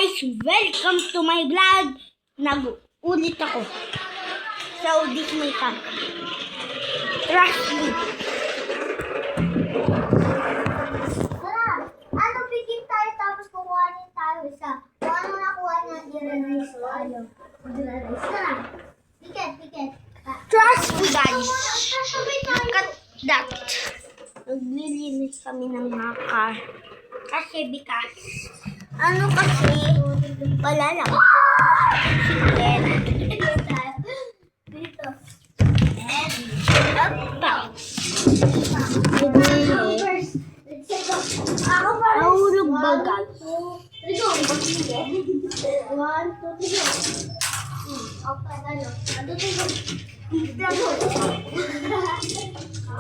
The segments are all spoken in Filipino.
guys! Welcome to my vlog! Nag-ulit ako. So, this my car. Trust me. Tara, ano picking tayo tapos kukuhanin tayo isa. Kung ano nakuha niya, i-release o ano. I-release. Tara, picket. Trust me guys. Sasabi tayo. Look at that. Naglilinis kami ng mga car. Kasi because, ano kasi, wala lang. Chicken. Dito. Apa. Ako pa. Nahulog ba guys? Ito, one, two, three. Okay, ano? Ano, three.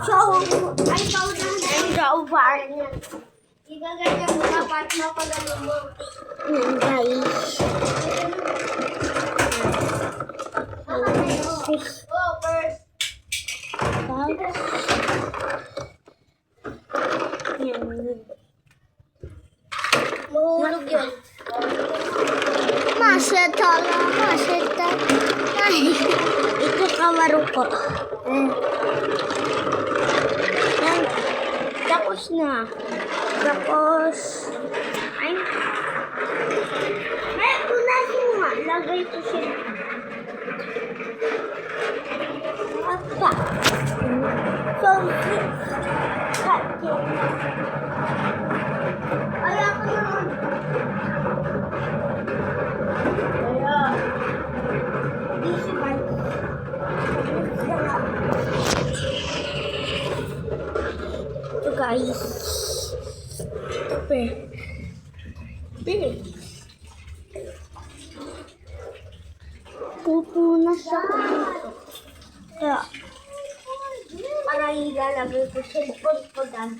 So, Ay, paunahan na. and so far, Igaganyan mo dapat mapagano mo. yan guys. Oh, first. Yan. Mahulog yun. Maseta. Ay, ito kawaro ko. Yan. Tapos na. Ay. May punasin nga. Lagay ko siya. Apa. So, Ay, ako naman. this is my so guys. Pili. Pupunas ako dito. Kaya, para ilalagay ko sa likod ko dan.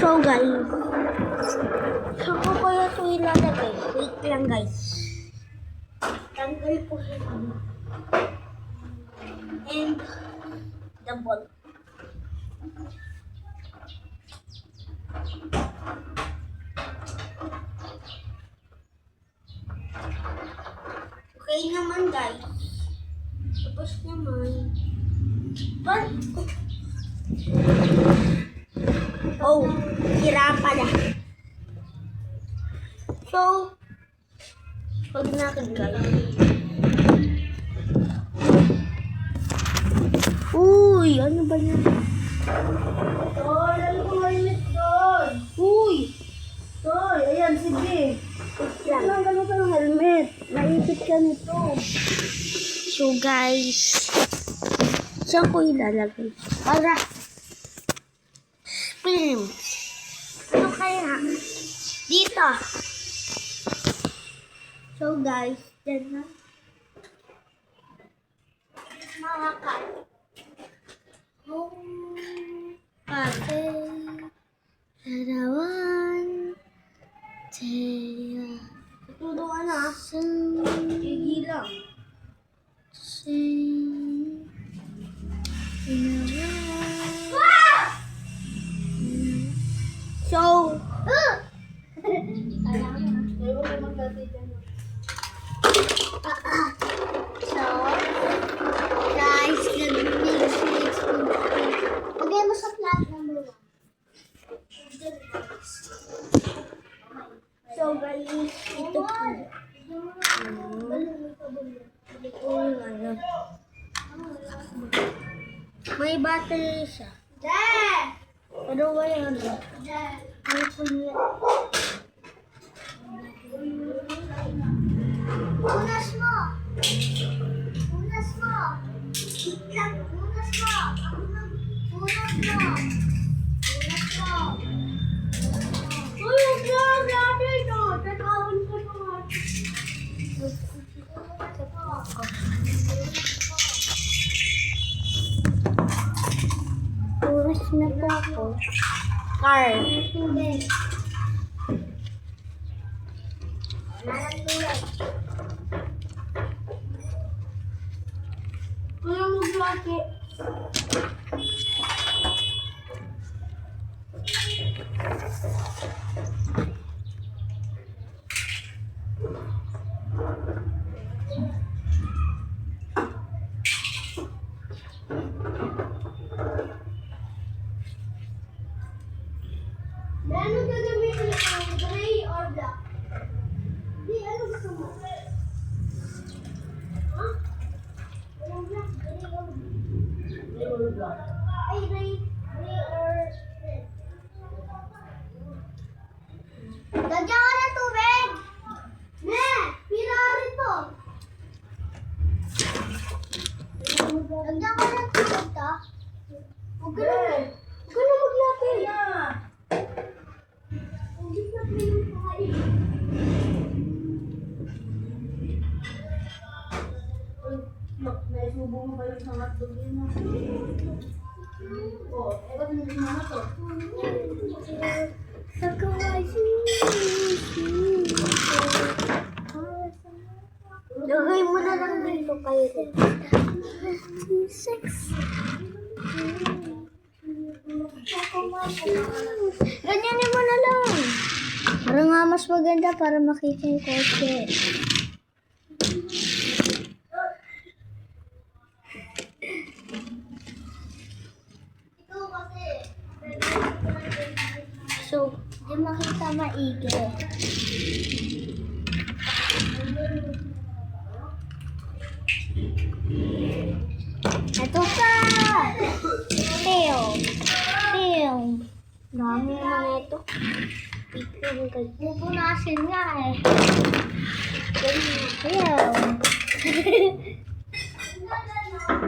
So guys, saan ko kaya ito ilalagay? Wait lang guys. Tanggal ko siya. And the ball. Okay naman guys. Tapos naman. But, oh, sira pala. So, huwag natin guys. Uy, ano ba yan? Tol, ano ko mainit doon? Uy! Tol, ayan, sige. Yan. Ang ganito ng helmet. Naipit ka nito. So guys, saan ko ilalagay? Para, film. Ano kaya? Dito. So guys, dyan na. Mga kat. Ate, sarawan, teya, Tuturuan na. Gigi lang. So, guys, nag-mix. Lagay mo sa flat number 1. So guys, ito po. May battery siya. Pero wala na. Ano po niya? Punas mo! Punas mo! Iklang, punas mo! Punas mo! Punas mo! Uy, grabe ito! Tatawin ko naman. Puras na po ako. Car. Hindi. Wala lang tulad. Maki. Ano gagamitin mo? Gray or black? Di, ano gusto mo? Ha? Walang black. Gray or black? Ay, gray or red. Lagyan ko ng tubig! Ne! Pirari to! Lagyan ko ng tubig to. Huwag ka na. Huwag ka na maglapit. Hindi na pinakain. Naisubo mo ba yung sangat doon yun? Oh, ba't hindi mo na to? Lagay mo na lang dito kayo. Ganyanin mo na lang. Para nga mas maganda para makita yung kotse. So, di makita maigi. Ito pa! Tail. Tail. Dami naman ito. Pupunasin nga eh. Tail.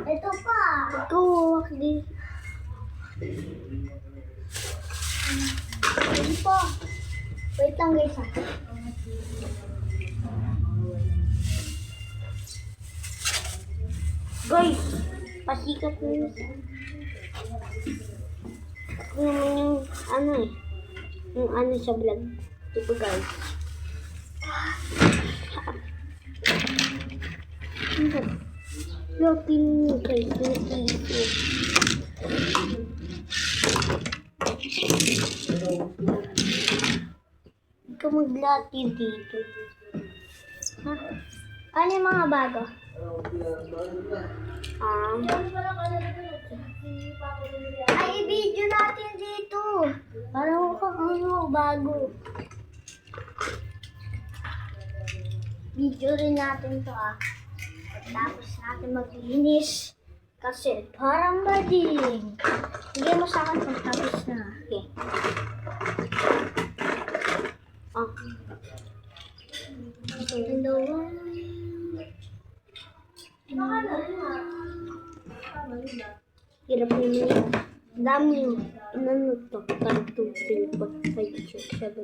Ito pa. Ito. Ito pa. Wait lang guys ha. Guys, pasikat na yun. Ako naman yung ano eh. Yung ano sa vlog. Diba guys? Looking nyo guys. Hindi ka maglati dito. Ha? Ano yung mga bago? Ay, i-video natin dito. Para mukhang ano, bago. Video rin natin to Tapos natin maglinis. Kasi parang bading. Bigyan mo sa akin kung tapos na. Okay. Hello. Hirap naman yun. Dami yun. Ano to? 1, 2, 3, 4, 5, 6, 7,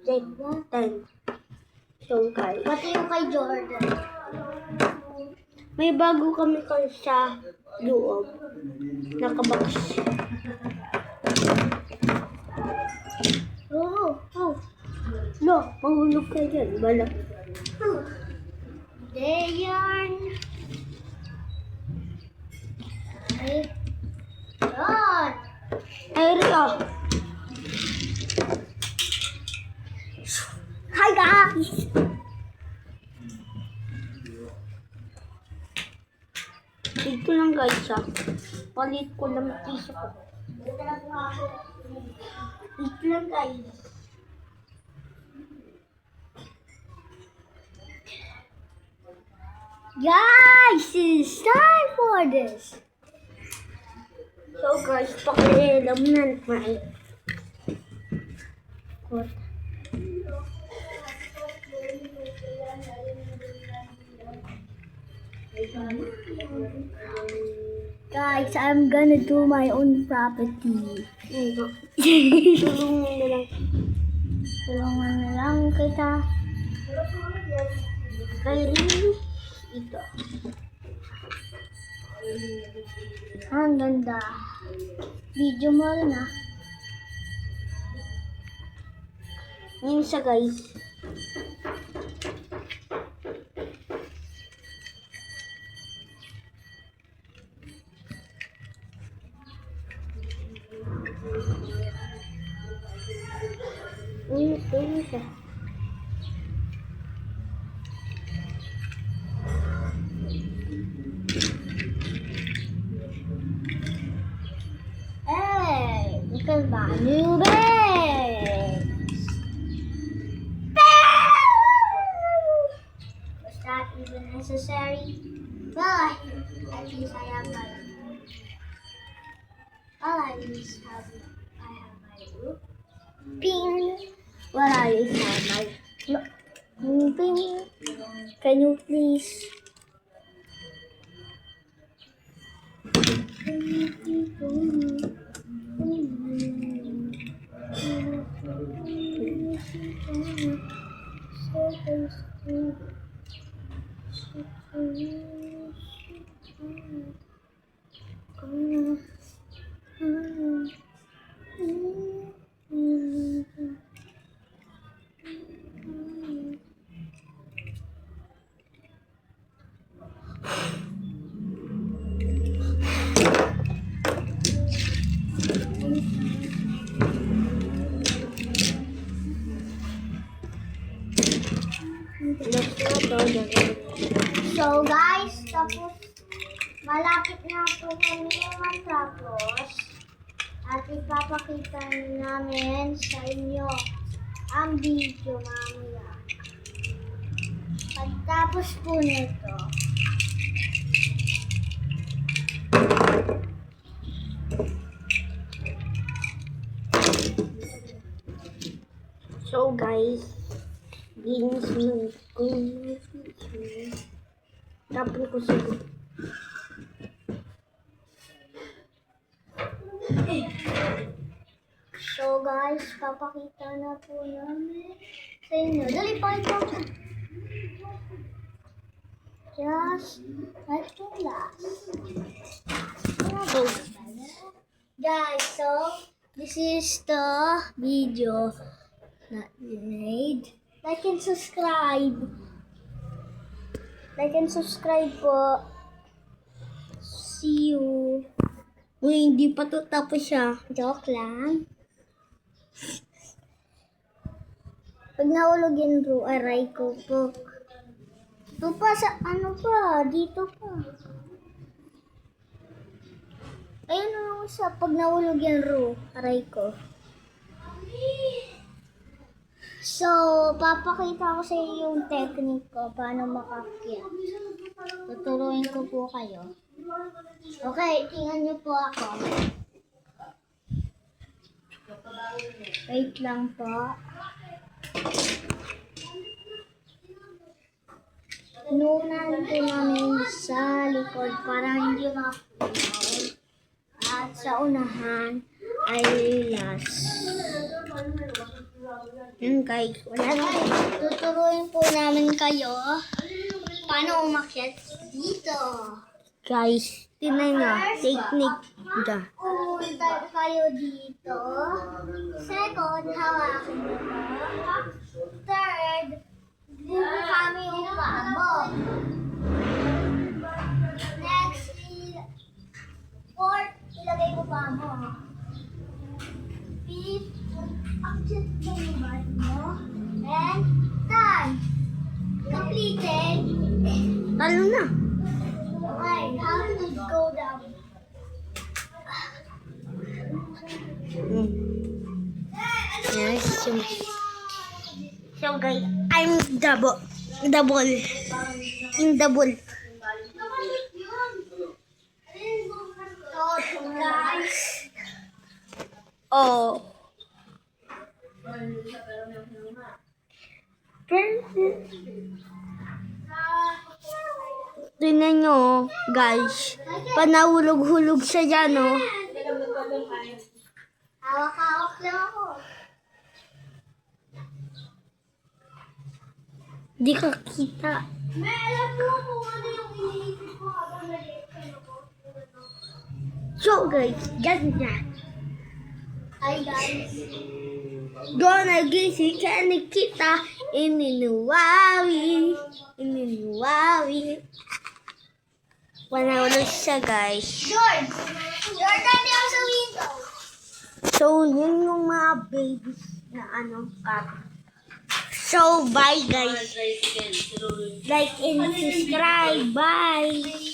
8, 9, 10. So guys. Pati yung kay Jordan. May bago kami kayo sa loob. Nakabox. Oh. Lo, mahulog ka dyan. Bala. Dayan. Ay. Yan. Ay, Rio. Hi guys. Dito lang guys Palit ko lang piso ko. Dito lang guys. Guys, it's time for this. So guys, pakialam na naman. Guys, I'm gonna do my own property. Tulungan na lang. Tulungan na lang kita. Kay Rini, ito. Ang ganda. Video mo rin Yun siya guys. Tulog siya. Hey, look at my new bag. Was that even necessary? Well, at least I have my. Well, at least I have my roof. Ping. Well, I have my moving. Can you please? So guys, tapos malapit na po kami matapos at ipapakita namin sa inyo ang video mamaya. Pagtapos po nito, So guys, ginis mo kung tapos ko siguro. so guys, papakita na po namin sa inyo. Dali pa ito. Just like the last. So, Guys, so this is the video that we made. Like and subscribe. Like and subscribe po. See you. uy, hindi pa to tapos siya. Joke lang. Pag nahulog yung aray ko po. Ito pa sa ano pa, dito pa. Ayun na sa pag nahulog yung aray ko. So, papakita ko sa iyo yung technique ko paano makakyat. Tuturuin ko po kayo. Okay, tingnan niyo po ako. Wait lang po. Inuunan po namin sa likod para hindi mapunaw. At sa unahan ay last. Yun guys, wala na. Tuturuin po namin kayo paano umakyat dito. Guys, tinan nyo, technique da. Pumunta kayo dito. Second, hawakan mo ito. Third, kami yung paa mo. Next, fourth, ilagay mo paa mo. Fifth, akyat mo yung bag mo. And done. Completed. Talo na. Okay, how to go down? Yes, so guys, I'm double. In double. So, guys, Oh. Tingnan nyo, guys. Panahulog-hulog siya dyan, oh. hawak-hawak lang ako. Di ka kita. May alam mo kung ano yung iniisip ko habang nag-explain ako. So guys, ganyan. Hi guys. Gonna gising ka ni kita. Ininuwawi. Panahulog siya, guys. George! George, dati ako sa window. So, yun yung mga babies na cat. So, bye guys. Tricycle. Like and subscribe. Bye.